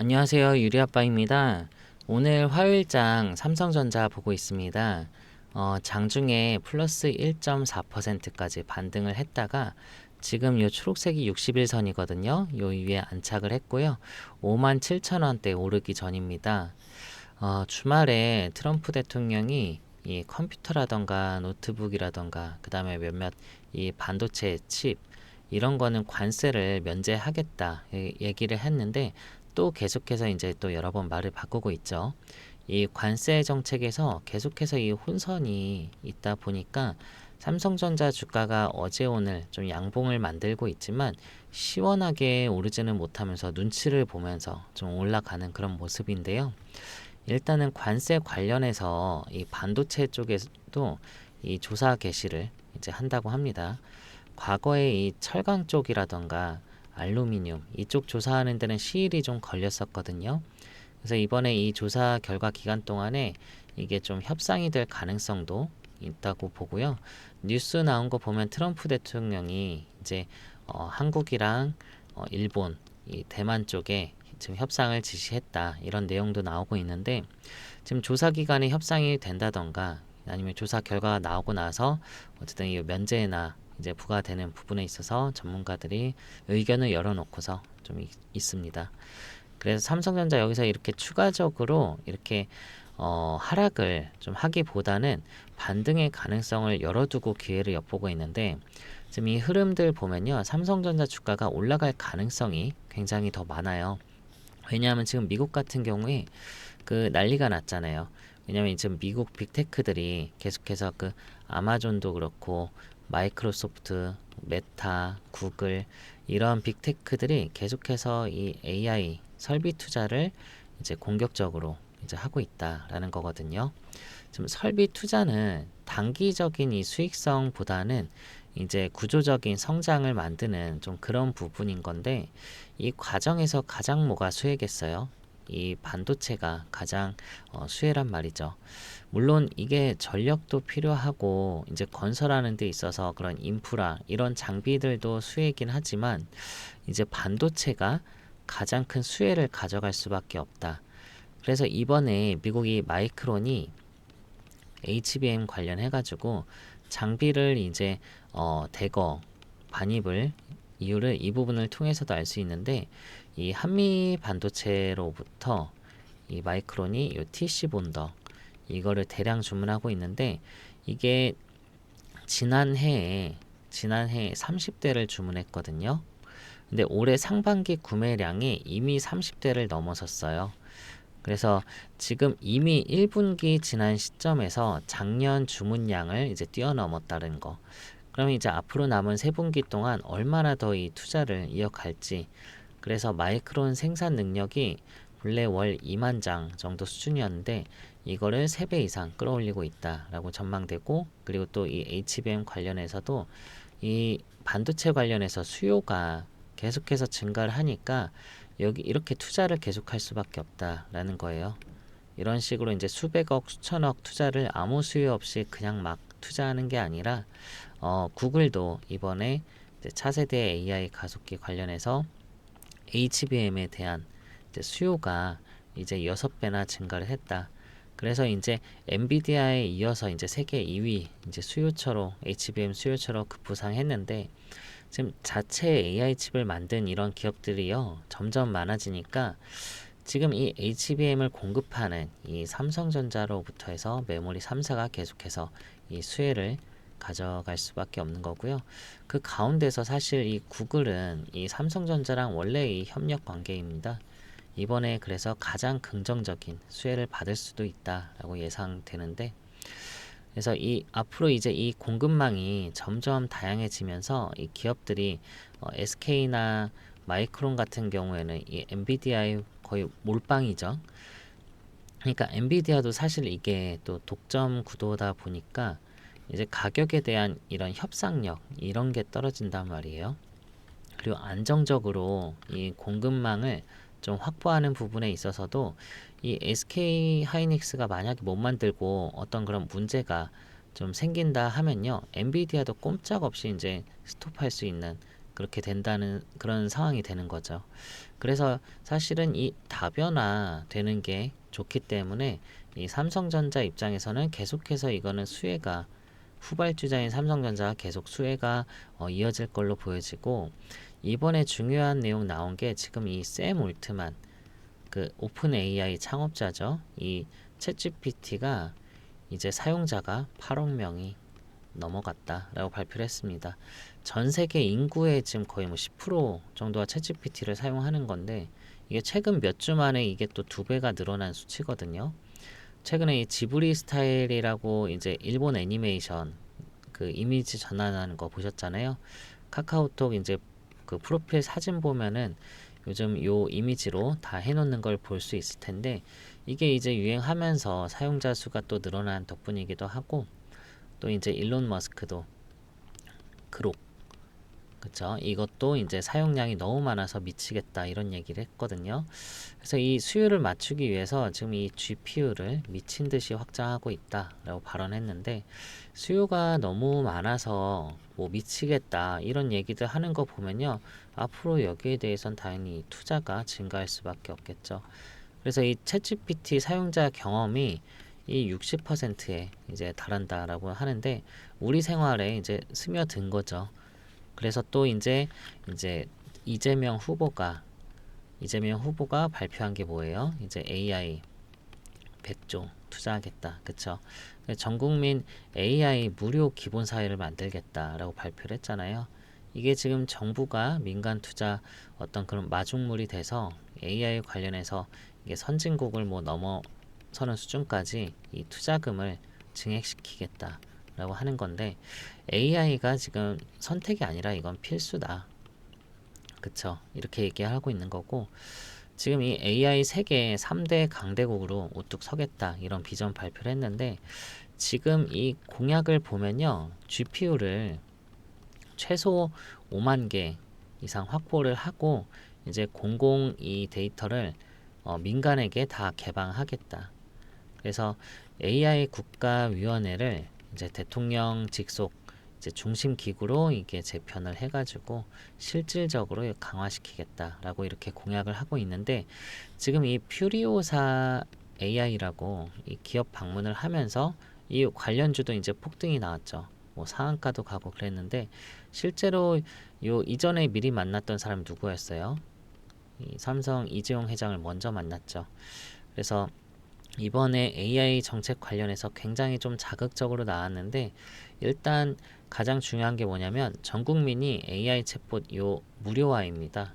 안녕하세요. 유리아빠입니다. 오늘 화요일장 삼성전자 보고 있습니다. 장중에 플러스 1.4%까지 반등을 했다가 지금 요 초록색이 60일선이거든요. 요 위에 안착을 했고요. 57,000원대 오르기 전입니다. 주말에 트럼프 대통령이 이 컴퓨터라던가 노트북이라던가 그 다음에 몇몇 이 반도체 칩 이런 거는 관세를 면제하겠다 얘기를 했는데 또 계속해서 이제 또 여러 번 말을 바꾸고 있죠. 이 관세 정책에서 계속해서 이 혼선이 있다 보니까 삼성전자 주가가 어제 오늘 좀 양봉을 만들고 있지만 시원하게 오르지는 못하면서 눈치를 보면서 좀 올라가는 그런 모습인데요. 일단은 관세 관련해서 이 반도체 쪽에도 이 조사 개시를 이제 한다고 합니다. 과거에 이 철강 쪽이라던가 알루미늄 이쪽 조사하는 데는 시일이 좀 걸렸었거든요. 그래서 이번에 이 조사 결과 기간 동안에 이게 좀 협상이 될 가능성도 있다고 보고요. 뉴스 나온 거 보면 트럼프 대통령이 이제 한국이랑 일본, 이 대만 쪽에 지금 협상을 지시했다 이런 내용도 나오고 있는데 지금 조사 기간에 협상이 된다던가 아니면 조사 결과가 나오고 나서 어쨌든 이 면제나 이제 부과되는 부분에 있어서 전문가들이 의견을 열어놓고서 좀 있습니다. 그래서 삼성전자 여기서 이렇게 추가적으로 이렇게 하락을 좀 하기보다는 반등의 가능성을 열어두고 기회를 엿보고 있는데 지금 이 흐름들 보면요. 삼성전자 주가가 올라갈 가능성이 굉장히 더 많아요. 왜냐하면 지금 미국 같은 경우에 그 난리가 났잖아요. 왜냐하면 지금 미국 빅테크들이 계속해서 그 아마존도 그렇고 마이크로소프트, 메타, 구글 이런 빅테크들이 계속해서 이 AI 설비 투자를 이제 공격적으로 이제 하고 있다라는 거거든요. 지금 설비 투자는 단기적인 이 수익성보다는 이제 구조적인 성장을 만드는 좀 그런 부분인 건데 이 과정에서 가장 뭐가 수혜겠어요? 이 반도체가 가장 수혜란 말이죠. 물론 이게 전력도 필요하고 이제 건설하는 데 있어서 그런 인프라 이런 장비들도 수혜이긴 하지만 이제 반도체가 가장 큰 수혜를 가져갈 수밖에 없다. 그래서 이번에 미국이 마이크론이 HBM 관련해가지고 장비를 이제 대거 반입을 이유를 이 부분을 통해서도 알 수 있는데 이 한미 반도체로부터 이 마이크론이 요 TC 본더 이거를 대량 주문하고 있는데 이게 지난해에 30대를 주문했거든요. 근데 올해 상반기 구매량이 이미 30대를 넘어섰어요. 그래서 지금 이미 1분기 지난 시점에서 작년 주문량을 이제 뛰어넘었다는 거. 그럼 이제 앞으로 남은 3분기 동안 얼마나 더 이 투자를 이어갈지. 그래서 마이크론 생산 능력이 본래 월 2만 장 정도 수준이었는데 이거를 3배 이상 끌어올리고 있다라고 전망되고 그리고 또 이 HBM 관련해서도 이 반도체 관련해서 수요가 계속해서 증가를 하니까 여기 이렇게 투자를 계속할 수밖에 없다라는 거예요. 이런 식으로 이제 수백억, 수천억 투자를 아무 수요 없이 그냥 막 투자하는 게 아니라 구글도 이번에 이제 차세대 AI 가속기 관련해서 HBM에 대한 이제 수요가 이제 6배나 증가를 했다. 그래서 이제 엔비디아에 이어서 이제 세계 2위 이제 수요처로 HBM 수요처로 급부상했는데 지금 자체 AI 칩을 만든 이런 기업들이요 점점 많아지니까 지금 이 HBM을 공급하는 이 삼성전자로부터 해서 메모리 3사가 계속해서 이 수혜를 가져갈 수밖에 없는 거고요. 그 가운데서 사실 이 구글은 이 삼성전자랑 원래 이 협력 관계입니다. 이번에 그래서 가장 긍정적인 수혜를 받을 수도 있다라고 예상되는데 그래서 이 앞으로 이제 이 공급망이 점점 다양해지면서 이 기업들이 SK나 마이크론 같은 경우에는 이 엔비디아의 거의 몰빵이죠. 그러니까 엔비디아도 사실 이게 또 독점 구도다 보니까 이제 가격에 대한 이런 협상력 이런 게 떨어진단 말이에요. 그리고 안정적으로 이 공급망을 좀 확보하는 부분에 있어서도 이 SK 하이닉스가 만약에 못 만들고 어떤 그런 문제가 좀 생긴다 하면요. 엔비디아도 꼼짝없이 이제 스톱할 수 있는 그렇게 된다는 그런 상황이 되는 거죠. 그래서 사실은 이 다변화 되는 게 좋기 때문에 이 삼성전자 입장에서는 계속해서 이거는 수혜가 후발주자인 삼성전자가 계속 수혜가 이어질 걸로 보여지고 이번에 중요한 내용 나온 게 지금 이 샘 올트만 그 오픈 AI 창업자죠. 이 챗GPT가 이제 사용자가 8억 명이 넘어갔다라고 발표를 했습니다. 전 세계 인구의 지금 거의 뭐 10% 정도가 챗GPT를 사용하는 건데 이게 최근 몇 주 만에 이게 또 2배가 늘어난 수치거든요. 최근에 이 지브리 스타일이라고 이제 일본 애니메이션 그 이미지 전환하는 거 보셨잖아요. 카카오톡 이제 그 프로필 사진 보면은 요즘 요 이미지로 다 해놓는 걸 볼 수 있을 텐데 이게 이제 유행하면서 사용자 수가 또 늘어난 덕분이기도 하고 또 이제 일론 머스크도 그록 그쵸 이것도 이제 사용량이 너무 많아서 미치겠다 이런 얘기를 했거든요. 그래서 이 수요를 맞추기 위해서 지금 이 GPU를 미친 듯이 확장하고 있다라고 발언했는데 수요가 너무 많아서 뭐 미치겠다 이런 얘기들 하는 거 보면요 앞으로 여기에 대해선 당연히 투자가 증가할 수밖에 없겠죠. 그래서 이 챗GPT 사용자 경험이 이 60%에 이제 달한다라고 하는데 우리 생활에 이제 스며든 거죠. 그래서 또 이제 이재명 후보가 이재명 후보가 발표한 게 뭐예요? 이제 AI 100조 투자하겠다. 그쵸? 전 국민 AI 무료 기본 사회를 만들겠다라고 발표를 했잖아요. 이게 지금 정부가 민간 투자 어떤 그런 마중물이 돼서 AI 관련해서 이게 선진국을 뭐 넘어서는 수준까지 이 투자금을 증액시키겠다라고 하는 건데 AI가 지금 선택이 아니라 이건 필수다. 그쵸? 이렇게 얘기하고 있는 거고 지금 이 AI 세계 3대 강대국으로 우뚝 서겠다 이런 비전 발표를 했는데 지금 이 공약을 보면요 GPU를 최소 5만 개 이상 확보를 하고 이제 공공 이 데이터를 민간에게 다 개방하겠다. 그래서 AI 국가위원회를 이제 대통령 직속 이제 중심 기구로 이게 재편을 해가지고 실질적으로 강화시키겠다라고 이렇게 공약을 하고 있는데 지금 이 퓨리오사 AI라고 이 기업 방문을 하면서 이 관련주도 이제 폭등이 나왔죠. 뭐 상한가도 가고 그랬는데 실제로 요 이전에 미리 만났던 사람 누구였어요? 이 삼성 이재용 회장을 먼저 만났죠. 그래서 이번에 AI 정책 관련해서 굉장히 좀 자극적으로 나왔는데 일단 가장 중요한 게 뭐냐면 전 국민이 AI 챗봇 요 무료화입니다.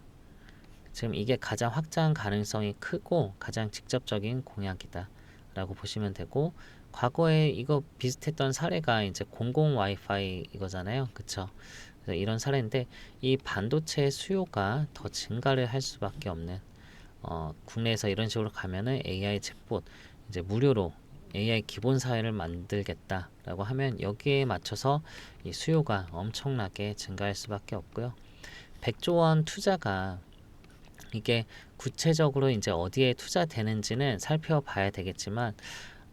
지금 이게 가장 확장 가능성이 크고 가장 직접적인 공약이다 라고 보시면 되고 과거에 이거 비슷했던 사례가 이제 공공 와이파이 이거잖아요. 그쵸? 그래서 이런 사례인데 이 반도체 수요가 더 증가를 할 수밖에 없는 국내에서 이런 식으로 가면은 AI 챗봇 이제 무료로 AI 기본 사회를 만들겠다라고 하면 여기에 맞춰서 이 수요가 엄청나게 증가할 수밖에 없고요. 100조 원 투자가 이게 구체적으로 이제 어디에 투자되는지는 살펴봐야 되겠지만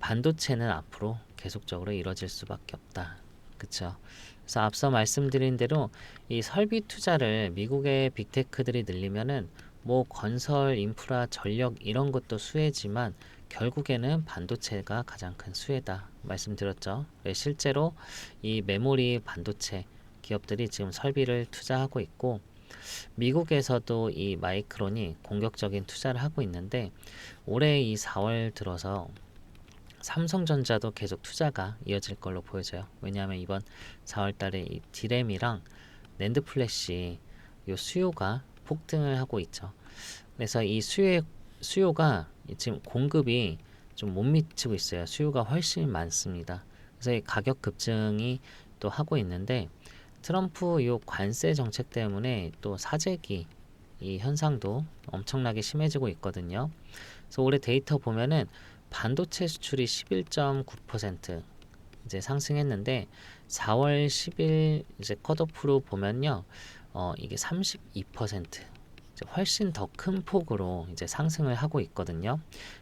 반도체는 앞으로 계속적으로 이뤄질 수밖에 없다. 그쵸? 그래서 앞서 말씀드린 대로 이 설비 투자를 미국의 빅테크들이 늘리면은 뭐 건설, 인프라, 전력 이런 것도 수혜지만 결국에는 반도체가 가장 큰 수혜다 말씀드렸죠. 실제로 이 메모리 반도체 기업들이 지금 설비를 투자하고 있고 미국에서도 이 마이크론이 공격적인 투자를 하고 있는데 올해 이 4월 들어서 삼성전자도 계속 투자가 이어질 걸로 보여져요. 왜냐하면 이번 4월 달에 이 디램이랑 낸드 플래시 요 수요가 폭등을 하고 있죠. 그래서 이 수요가 지금 공급이 좀 못 미치고 있어요. 수요가 훨씬 많습니다. 그래서 이 가격 급증이 또 하고 있는데 트럼프 요 관세 정책 때문에 또 사재기 이 현상도 엄청나게 심해지고 있거든요. 그래서 올해 데이터 보면은 반도체 수출이 11.9% 이제 상승했는데 4월 10일 이제 컷오프로 보면요. 이게 32% 이제 훨씬 더 큰 폭으로 이제 상승을 하고 있거든요.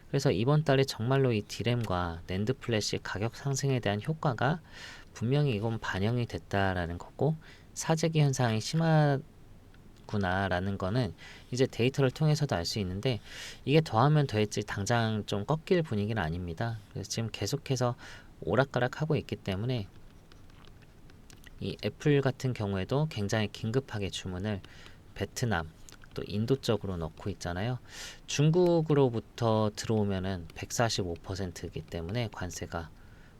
그래서 이번 달에 정말로 이 디램과 낸드 플래시 가격 상승에 대한 효과가 분명히 이건 반영이 됐다라는 거고 사재기 현상이 심하구나라는 거는 이제 데이터를 통해서도 알 수 있는데 이게 더하면 더했지 당장 좀 꺾일 분위기는 아닙니다. 그래서 지금 계속해서 오락가락하고 있기 때문에 이 애플 같은 경우에도 굉장히 긴급하게 주문을 베트남 또 인도 쪽으로 넣고 있잖아요. 중국으로부터 들어오면은 145%이기 때문에 관세가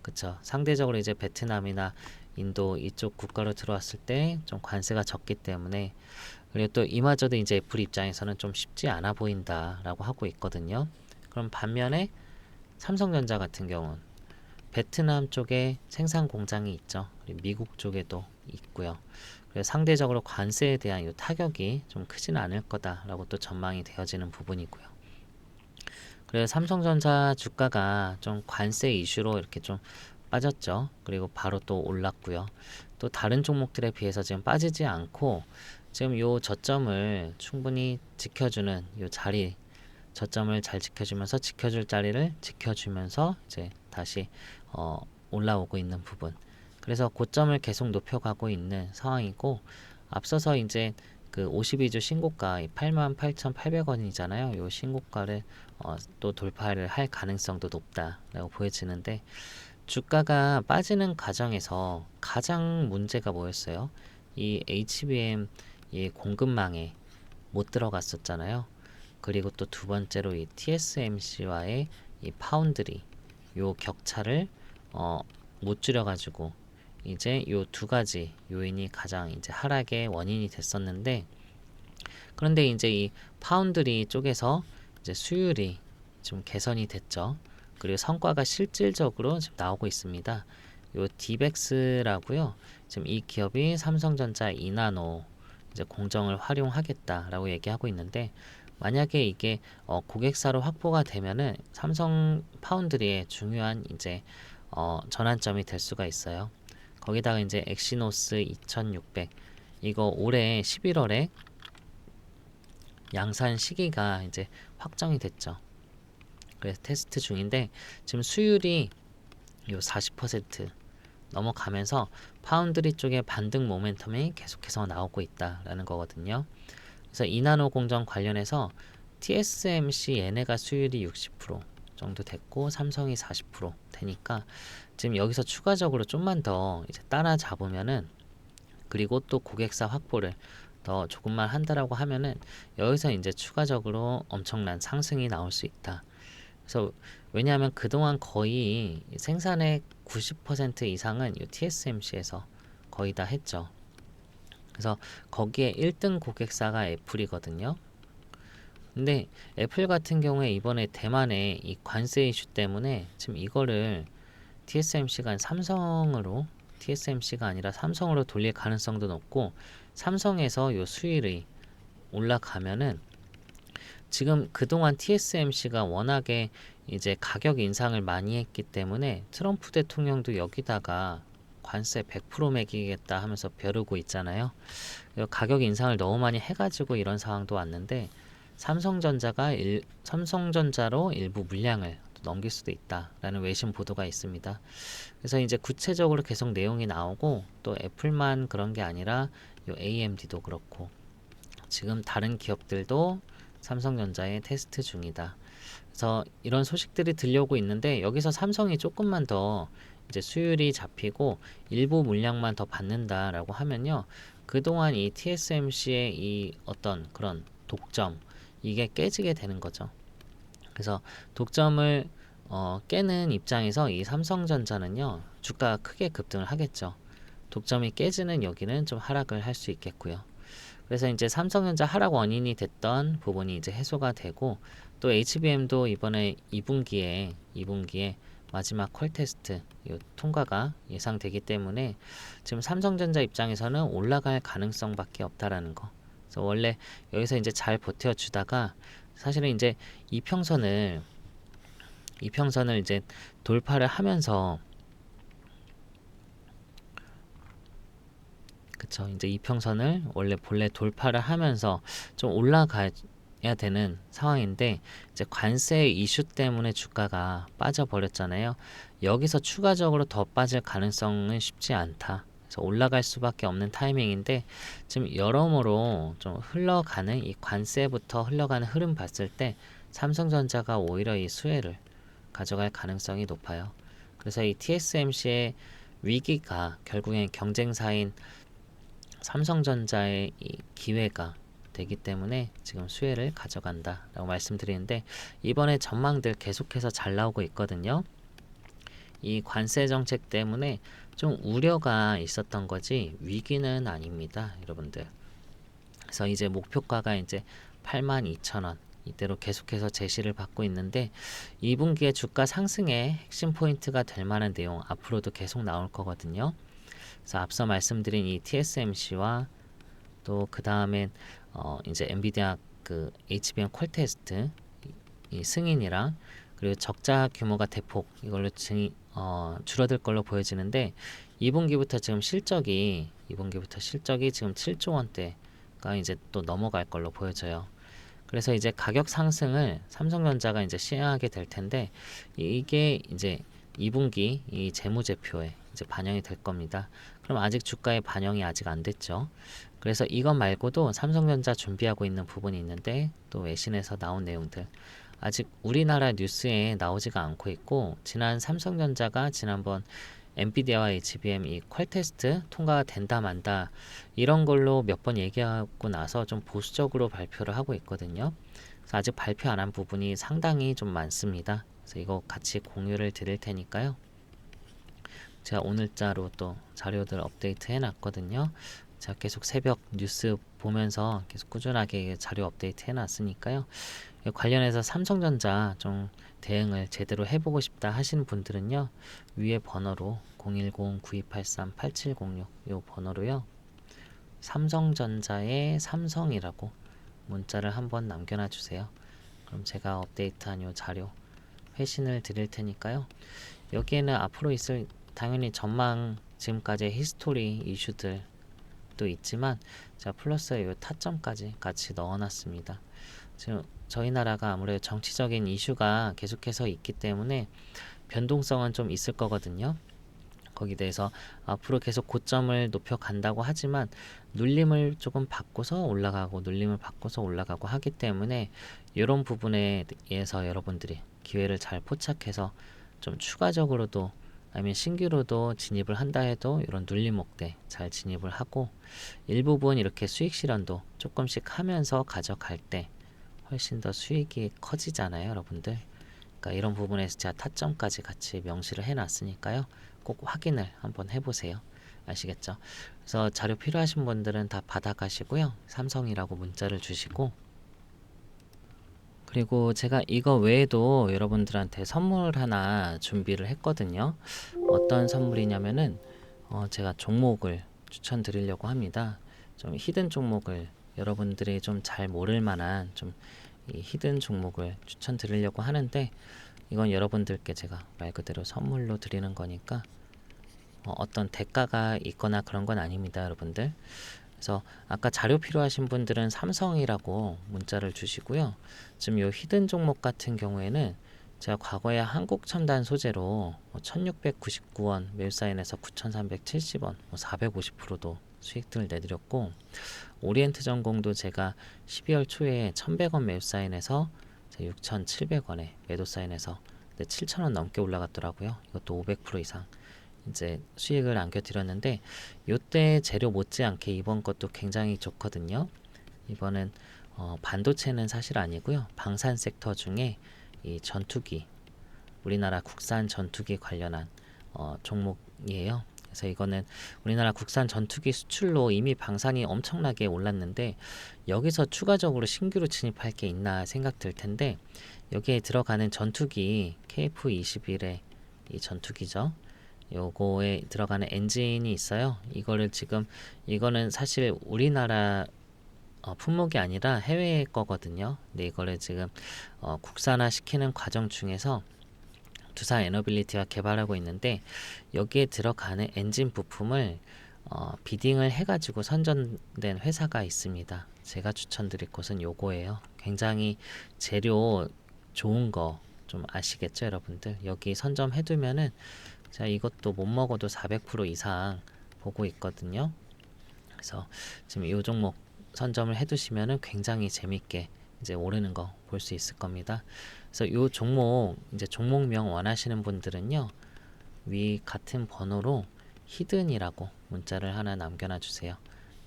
그쵸. 상대적으로 이제 베트남이나 인도 이쪽 국가로 들어왔을 때 좀 관세가 적기 때문에 그리고 또 이마저도 이제 애플 입장에서는 좀 쉽지 않아 보인다라고 하고 있거든요. 그럼 반면에 삼성전자 같은 경우는 베트남 쪽에 생산 공장이 있죠. 그리고 미국 쪽에도 있고요. 그래서 상대적으로 관세에 대한 이 타격이 좀 크지는 않을 거다라고 또 전망이 되어지는 부분이고요. 그래서 삼성전자 주가가 좀 관세 이슈로 이렇게 좀 빠졌죠. 그리고 바로 또 올랐고요. 또 다른 종목들에 비해서 지금 빠지지 않고 지금 요 저점을 충분히 지켜주는 요 자리 저점을 잘 지켜주면서 지켜줄 자리를 지켜주면서 이제 다시 올라오고 있는 부분. 그래서 고점을 계속 높여가고 있는 상황이고 앞서서 이제 그 52주 신고가 88,800원이잖아요. 요 신고가를 또 돌파를 할 가능성도 높다라고 보여지는데 주가가 빠지는 과정에서 가장 문제가 뭐였어요? 이 HBM 이 공급망에 못 들어갔었잖아요. 그리고 또 두 번째로 이 TSMC와의 이 파운드리 요 격차를 못 줄여가지고 이제 요 두 가지 요인이 가장 이제 하락의 원인이 됐었는데 그런데 이제 이 파운드리 쪽에서 이제 수율이 좀 개선이 됐죠. 그리고 성과가 실질적으로 지금 나오고 있습니다. 요 디벡스라고요. 지금 이 기업이 삼성전자 2나노 이제 공정을 활용하겠다라고 얘기하고 있는데 만약에 이게 고객사로 확보가 되면은 삼성 파운드리의 중요한 이제 전환점이 될 수가 있어요. 거기다가 이제 엑시노스 2600 이거 올해 11월에 양산 시기가 이제 확정이 됐죠. 그래서 테스트 중인데 지금 수율이 요 40% 넘어가면서 파운드리 쪽에 반등 모멘텀이 계속해서 나오고 있다라는 거거든요. 그래서 이나노 공정 관련해서 TSMC 얘네가 수율이 60% 정도 됐고 삼성이 40% 되니까 지금 여기서 추가적으로 좀만 더 이제 따라잡으면은 그리고 또 고객사 확보를 더 조금만 한다라고 하면은 여기서 이제 추가적으로 엄청난 상승이 나올 수 있다. 그래서 왜냐하면 그동안 거의 생산의 90% 이상은 이 TSMC에서 거의 다 했죠. 그래서 거기에 1등 고객사가 애플이거든요. 근데 애플 같은 경우에 이번에 대만의 이 관세 이슈 때문에 지금 이거를 TSMC가 삼성으로 TSMC가 아니라 삼성으로 돌릴 가능성도 높고 삼성에서 요 수율이 올라가면은 지금 그동안 TSMC가 워낙에 이제 가격 인상을 많이 했기 때문에 트럼프 대통령도 여기다가 관세 100% 매기겠다 하면서 벼르고 있잖아요. 가격 인상을 너무 많이 해가지고 이런 상황도 왔는데 삼성전자로 일부 물량을 넘길 수도 있다라는 외신 보도가 있습니다. 그래서 이제 구체적으로 계속 내용이 나오고 또 애플만 그런 게 아니라 요 AMD도 그렇고 지금 다른 기업들도 삼성전자에 테스트 중이다. 그래서 이런 소식들이 들려오고 있는데 여기서 삼성이 조금만 더 이제 수율이 잡히고 일부 물량만 더 받는다라고 하면요. 그동안 이 TSMC의 이 어떤 그런 독점 이게 깨지게 되는 거죠. 그래서 독점을 깨는 입장에서 이 삼성전자는요. 주가가 크게 급등을 하겠죠. 독점이 깨지는 여기는 좀 하락을 할 수 있겠고요. 그래서 이제 삼성전자 하락 원인이 됐던 부분이 이제 해소가 되고 또 HBM도 이번에 2분기에 마지막 콜 테스트 통과가 예상되기 때문에 지금 삼성전자 입장에서는 올라갈 가능성밖에 없다라는 거. 그래서 원래 여기서 이제 잘 버텨주다가 사실은 이제 이평선을 이제 돌파를 하면서 그쵸 이제 이평선을 본래 돌파를 하면서 좀 올라가야 되는 상황인데 이제 관세 이슈 때문에 주가가 빠져버렸잖아요. 여기서 추가적으로 더 빠질 가능성은 쉽지 않다. 그래서 올라갈 수밖에 없는 타이밍인데 지금 여러모로 좀 흘러가는 이 관세부터 흘러가는 흐름 봤을 때 삼성전자가 오히려 이 수혜를 가져갈 가능성이 높아요. 그래서 이 TSMC의 위기가 결국엔 경쟁사인 삼성전자의 이 기회가 되기 때문에 지금 수혜를 가져간다라고 말씀드리는데 이번에 전망들 계속해서 잘 나오고 있거든요. 이 관세 정책 때문에 좀 우려가 있었던 거지 위기는 아닙니다, 여러분들. 그래서 이제 목표가가 이제 82,000원 이대로 계속해서 제시를 받고 있는데 2분기에 주가 상승의 핵심 포인트가 될 만한 내용 앞으로도 계속 나올 거거든요. 그래서 앞서 말씀드린 이 TSMC와 또 그 다음엔 이제 엔비디아 그 HBM 콜 테스트 이 승인이랑 그리고 적자 규모가 대폭 이걸로 줄어들 걸로 보여지는데 2분기부터 지금 실적이 지금 7조 원대가 이제 또 넘어갈 걸로 보여져요. 그래서 이제 가격 상승을 삼성전자가 이제 시행하게 될 텐데 이게 이제 2분기 이 재무제표에 이제 반영이 될 겁니다. 그럼 아직 주가에 반영이 아직 안 됐죠. 그래서 이것 말고도 삼성전자 준비하고 있는 부분이 있는데 또 외신에서 나온 내용들 아직 우리나라 뉴스에 나오지가 않고 있고 지난 삼성전자가 지난번 엔비디아와 HBM 이 퀄 테스트 통과가 된다 만다 이런 걸로 몇 번 얘기하고 나서 좀 보수적으로 발표를 하고 있거든요. 그래서 아직 발표 안 한 부분이 상당히 좀 많습니다. 그래서 이거 같이 공유를 드릴 테니까요. 제가 오늘자로 또 자료들 업데이트 해놨거든요. 제가 계속 새벽 뉴스 보면서 계속 꾸준하게 자료 업데이트 해놨으니까요. 관련해서 삼성전자 좀 대응을 제대로 해보고 싶다 하시는 분들은요. 위에 번호로 010-9283-8706 요 번호로요. 삼성전자의 삼성이라고 문자를 한번 남겨놔 주세요. 그럼 제가 업데이트한 요 자료 회신을 드릴 테니까요. 여기에는 앞으로 있을 당연히 전망 지금까지의 히스토리 이슈들도 있지만 제가 플러스에 요 타점까지 같이 넣어놨습니다. 지금 저희 나라가 아무래도 정치적인 이슈가 계속해서 있기 때문에 변동성은 좀 있을 거거든요. 거기에 대해서 앞으로 계속 고점을 높여간다고 하지만 눌림을 조금 바꿔서 올라가고 눌림을 바꿔서 올라가고 하기 때문에 이런 부분에 의해서 여러분들이 기회를 잘 포착해서 좀 추가적으로도 아니면 신규로도 진입을 한다 해도 이런 눌림 목대 잘 진입을 하고 일부분 이렇게 수익 실현도 조금씩 하면서 가져갈 때 훨씬 더 수익이 커지잖아요, 여러분들. 그러니까 이런 부분에서 제가 타점까지 같이 명시를 해놨으니까요. 꼭 확인을 한번 해보세요. 아시겠죠? 그래서 자료 필요하신 분들은 다 받아가시고요. 삼성이라고 문자를 주시고 그리고 제가 이거 외에도 여러분들한테 선물 하나 준비를 했거든요. 어떤 선물이냐면은 제가 종목을 추천드리려고 합니다. 좀 히든 종목을 여러분들이 좀 잘 모를 만한 좀 이 히든 종목을 추천드리려고 하는데 이건 여러분들께 제가 말 그대로 선물로 드리는 거니까 어떤 대가가 있거나 그런 건 아닙니다, 여러분들. 그래서 아까 자료 필요하신 분들은 삼성이라고 문자를 주시고요. 지금 요 히든 종목 같은 경우에는 제가 과거에 한국첨단 소재로 1699원 매수사인에서 9370원 450%도 수익들을 내드렸고 오리엔트 전공도 제가 12월 초에 1100원 매수사인에서 6700원에 매도사인에서 7000원 넘게 올라갔더라고요. 이것도 500% 이상 이제 수익을 안겨드렸는데 요때 재료 못지않게 이번 것도 굉장히 좋거든요. 이번은 반도체는 사실 아니고요. 방산 섹터 중에 이 전투기 우리나라 국산 전투기 관련한 종목이에요. 그래서 이거는 우리나라 국산 전투기 수출로 이미 방산이 엄청나게 올랐는데 여기서 추가적으로 신규로 진입할 게 있나 생각 들 텐데 여기에 들어가는 전투기 KF-21의 이 전투기죠. 요거에 들어가는 엔진이 있어요. 이거는 사실 우리나라 품목이 아니라 해외 거거든요. 근데 이거를 지금 국산화 시키는 과정 중에서 두산 에너빌리티가 개발하고 있는데 여기에 들어가는 엔진 부품을 비딩을 해가지고 선전된 회사가 있습니다. 제가 추천드릴 곳은 요거예요. 굉장히 재료 좋은 거 좀 아시겠죠, 여러분들? 여기 선점해두면은 자 이것도 못 먹어도 400% 이상 보고 있거든요. 그래서 지금 이 종목 선점을 해두시면은 굉장히 재밌게 이제 오르는 거 볼 수 있을 겁니다. 그래서 이 종목 이제 종목명 원하시는 분들은요, 위 같은 번호로 히든이라고 문자를 하나 남겨놔 주세요.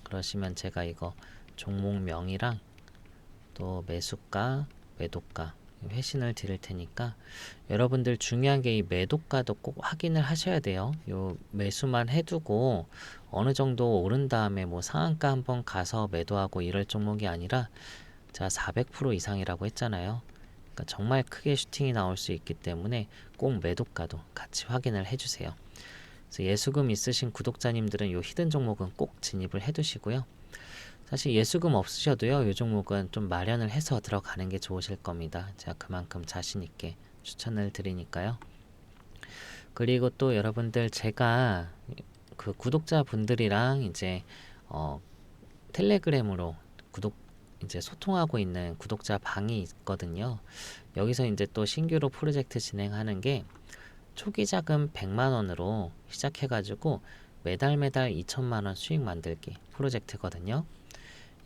그러시면 제가 이거 종목명이랑 또 매수가, 매도가 회신을 드릴 테니까 여러분들 중요한 게 이 매도가도 꼭 확인을 하셔야 돼요. 요 매수만 해두고 어느 정도 오른 다음에 뭐 상한가 한번 가서 매도하고 이럴 종목이 아니라 자 400% 이상이라고 했잖아요. 그러니까 정말 크게 슈팅이 나올 수 있기 때문에 꼭 매도가도 같이 확인을 해주세요. 그래서 예수금 있으신 구독자님들은 요 히든 종목은 꼭 진입을 해두시고요. 사실 예수금 없으셔도요, 이 종목은 좀 마련을 해서 들어가는 게 좋으실 겁니다. 제가 그만큼 자신 있게 추천을 드리니까요. 그리고 또 여러분들 제가 그 구독자분들이랑 이제 텔레그램으로 이제 소통하고 있는 구독자 방이 있거든요. 여기서 이제 또 신규로 프로젝트 진행하는 게 초기 자금 100만 원으로 시작해가지고 매달 2천만 원 수익 만들기 프로젝트거든요.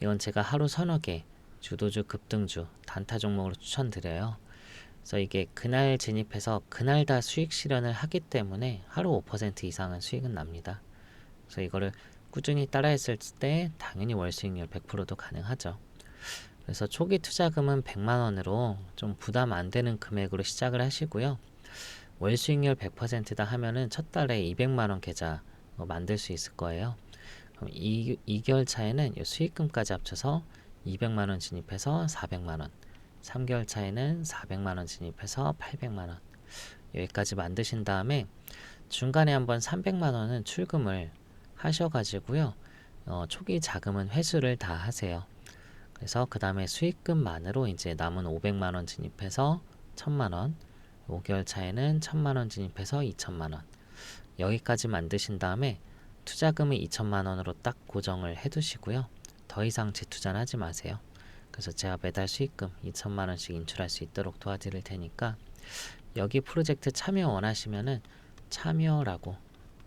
이건 제가 하루 서너 개 주도주, 급등주, 단타 종목으로 추천드려요. 그래서 이게 그날 진입해서 그날 다 수익 실현을 하기 때문에 하루 5% 이상은 수익은 납니다. 그래서 이거를 꾸준히 따라했을 때 당연히 월 수익률 100%도 가능하죠. 그래서 초기 투자금은 100만 원으로 좀 부담 안 되는 금액으로 시작을 하시고요. 월 수익률 100%다 하면은 첫 달에 200만 원 계좌 만들 수 있을 거예요. 그럼 2개월 차에는 수익금까지 합쳐서 200만 원 진입해서 400만 원, 3개월 차에는 400만 원 진입해서 800만 원 여기까지 만드신 다음에 중간에 한번 300만 원은 출금을 하셔가지고요. 초기 자금은 회수를 다 하세요. 그래서 그 다음에 수익금만으로 이제 남은 500만 원 진입해서 1000만 원, 5개월 차에는 1000만 원 진입해서 2000만 원 여기까지 만드신 다음에 투자금을 2천만 원으로 딱 고정을 해두시고요. 더 이상 재투자는 하지 마세요. 그래서 제가 매달 수익금 2천만 원씩 인출할 수 있도록 도와드릴 테니까 여기 프로젝트 참여 원하시면은 참여라고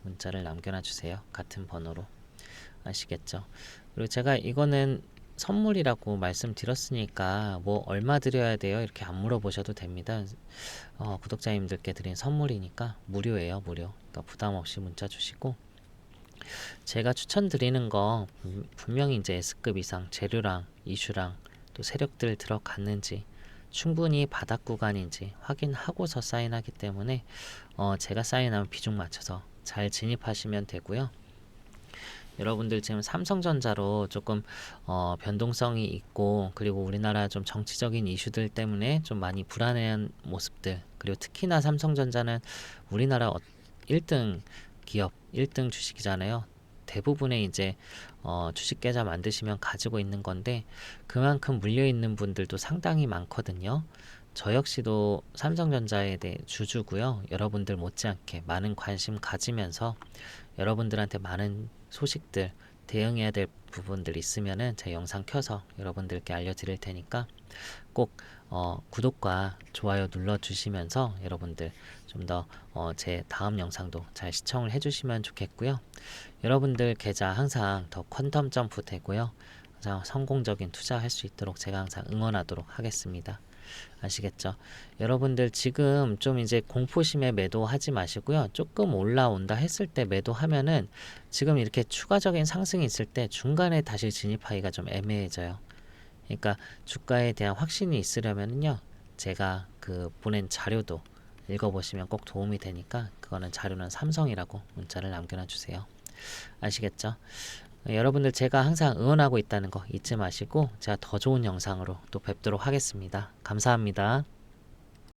문자를 남겨놔 주세요. 같은 번호로. 아시겠죠? 그리고 제가 이거는 선물이라고 말씀드렸으니까 뭐 얼마 드려야 돼요? 이렇게 안 물어보셔도 됩니다. 구독자님들께 드린 선물이니까 무료예요, 무료. 그러니까 부담 없이 문자 주시고 제가 추천드리는 거 분명히 이제 S급 이상 재료랑 이슈랑 또 세력들 들어갔는지 충분히 바닥 구간인지 확인하고서 사인하기 때문에 제가 사인하면 비중 맞춰서 잘 진입하시면 되고요. 여러분들 지금 삼성전자로 조금 변동성이 있고 그리고 우리나라 좀 정치적인 이슈들 때문에 좀 많이 불안해한 모습들 그리고 특히나 삼성전자는 우리나라 1등 기업 1등 주식이잖아요. 대부분의 이제 주식 계좌 만드시면 가지고 있는 건데 그만큼 물려 있는 분들도 상당히 많거든요. 저 역시도 삼성전자에 대해 주주고요. 여러분들 못지않게 많은 관심 가지면서 여러분들한테 많은 소식들 대응해야 될 부분들 있으면은 제 영상 켜서 여러분들께 알려드릴 테니까 꼭 구독과 좋아요 눌러주시면서 여러분들 좀 더 제 다음 영상도 잘 시청을 해주시면 좋겠고요. 여러분들 계좌 항상 더 퀀텀 점프 되고요. 항상 성공적인 투자할 수 있도록 제가 항상 응원하도록 하겠습니다. 아시겠죠? 여러분들 지금 좀 이제 공포심에 매도하지 마시고요. 조금 올라온다 했을 때 매도하면은 지금 이렇게 추가적인 상승이 있을 때 중간에 다시 진입하기가 좀 애매해져요. 그러니까 주가에 대한 확신이 있으려면요. 제가 그 보낸 자료도 읽어보시면 꼭 도움이 되니까 그거는 자료는 삼성이라고 문자를 남겨놔 주세요. 아시겠죠? 여러분들 제가 항상 응원하고 있다는 거 잊지 마시고 제가 더 좋은 영상으로 또 뵙도록 하겠습니다. 감사합니다.